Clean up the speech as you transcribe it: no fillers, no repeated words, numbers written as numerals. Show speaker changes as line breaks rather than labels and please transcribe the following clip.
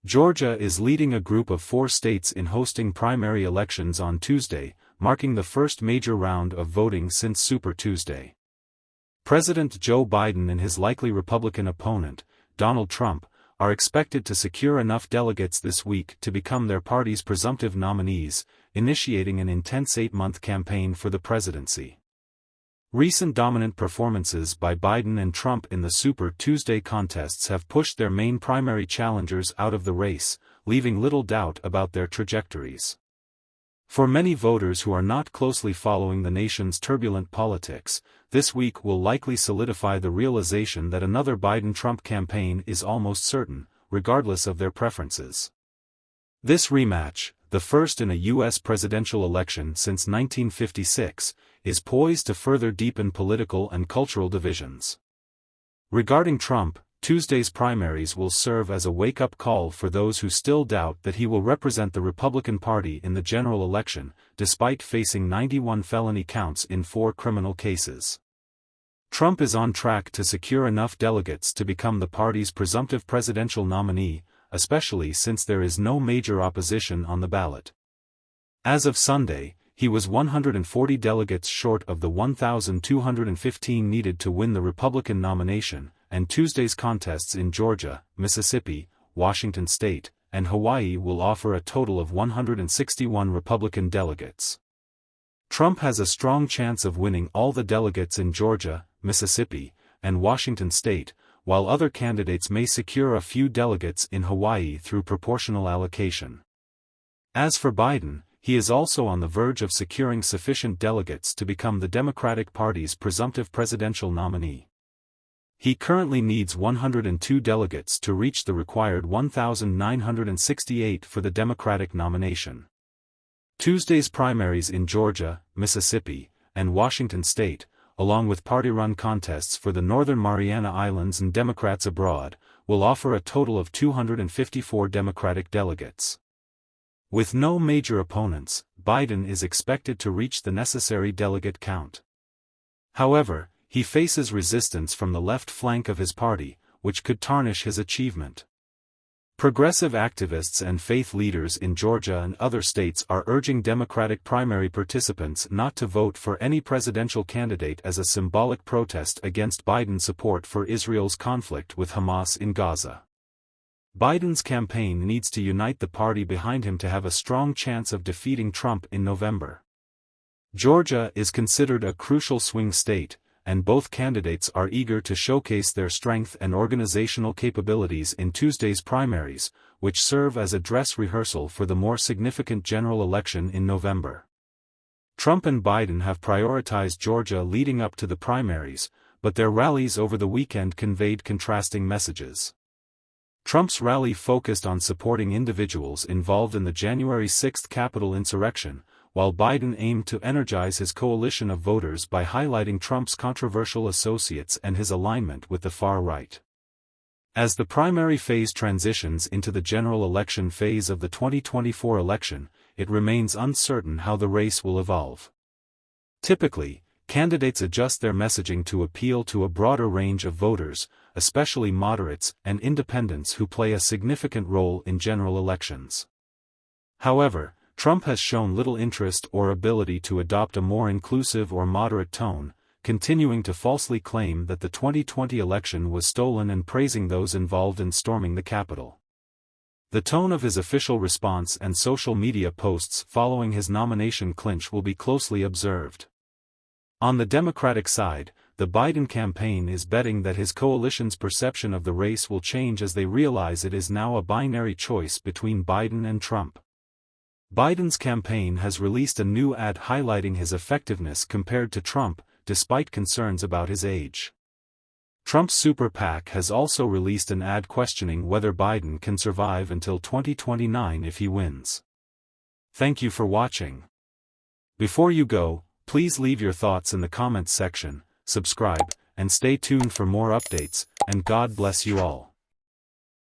Georgia is leading a group of 4 states in hosting primary elections on Tuesday, marking the first major round of voting since Super Tuesday. President Joe Biden and his likely Republican opponent, Donald Trump, are expected to secure enough delegates this week to become their party's presumptive nominees, initiating an intense 8-month campaign for the presidency. Recent dominant performances by Biden and Trump in the Super Tuesday contests have pushed their main primary challengers out of the race, leaving little doubt about their trajectories. For many voters who are not closely following the nation's turbulent politics, this week will likely solidify the realization that another Biden-Trump campaign is almost certain, regardless of their preferences. This rematch, the first in a U.S. presidential election since 1956, is poised to further deepen political and cultural divisions. Regarding Trump, Tuesday's primaries will serve as a wake-up call for those who still doubt that he will represent the Republican Party in the general election, despite facing 91 felony counts in 4 criminal cases. Trump is on track to secure enough delegates to become the party's presumptive presidential nominee, especially since there is no major opposition on the ballot. As of Sunday, he was 140 delegates short of the 1,215 needed to win the Republican nomination, and Tuesday's contests in Georgia, Mississippi, Washington State, and Hawaii will offer a total of 161 Republican delegates. Trump has a strong chance of winning all the delegates in Georgia, Mississippi, and Washington State, while other candidates may secure a few delegates in Hawaii through proportional allocation. As for Biden, he is also on the verge of securing sufficient delegates to become the Democratic Party's presumptive presidential nominee. He currently needs 102 delegates to reach the required 1,968 for the Democratic nomination. Tuesday's primaries in Georgia, Mississippi, and Washington State, along with party-run contests for the Northern Mariana Islands and Democrats abroad, will offer a total of 254 Democratic delegates. With no major opponents, Biden is expected to reach the necessary delegate count. However, he faces resistance from the left flank of his party, which could tarnish his achievement. Progressive activists and faith leaders in Georgia and other states are urging Democratic primary participants not to vote for any presidential candidate as a symbolic protest against Biden's support for Israel's conflict with Hamas in Gaza. Biden's campaign needs to unite the party behind him to have a strong chance of defeating Trump in November. Georgia is considered a crucial swing state, and both candidates are eager to showcase their strength and organizational capabilities in Tuesday's primaries, which serve as a dress rehearsal for the more significant general election in November. Trump and Biden have prioritized Georgia leading up to the primaries, but their rallies over the weekend conveyed contrasting messages. Trump's rally focused on supporting individuals involved in the January 6 Capitol insurrection, while Biden aimed to energize his coalition of voters by highlighting Trump's controversial associates and his alignment with the far right. As the primary phase transitions into the general election phase of the 2024 election, it remains uncertain how the race will evolve. Typically, candidates adjust their messaging to appeal to a broader range of voters, especially moderates and independents who play a significant role in general elections. However, Trump has shown little interest or ability to adopt a more inclusive or moderate tone, continuing to falsely claim that the 2020 election was stolen and praising those involved in storming the Capitol. The tone of his official response and social media posts following his nomination clinch will be closely observed. On the Democratic side, the Biden campaign is betting that his coalition's perception of the race will change as they realize it is now a binary choice between Biden and Trump. Biden's campaign has released a new ad highlighting his effectiveness compared to Trump, despite concerns about his age. Trump's Super PAC has also released an ad questioning whether Biden can survive until 2029 if he wins. Thank you for watching. Before you go, please leave your thoughts in the comments section, subscribe, and stay tuned for more updates, and God bless you all.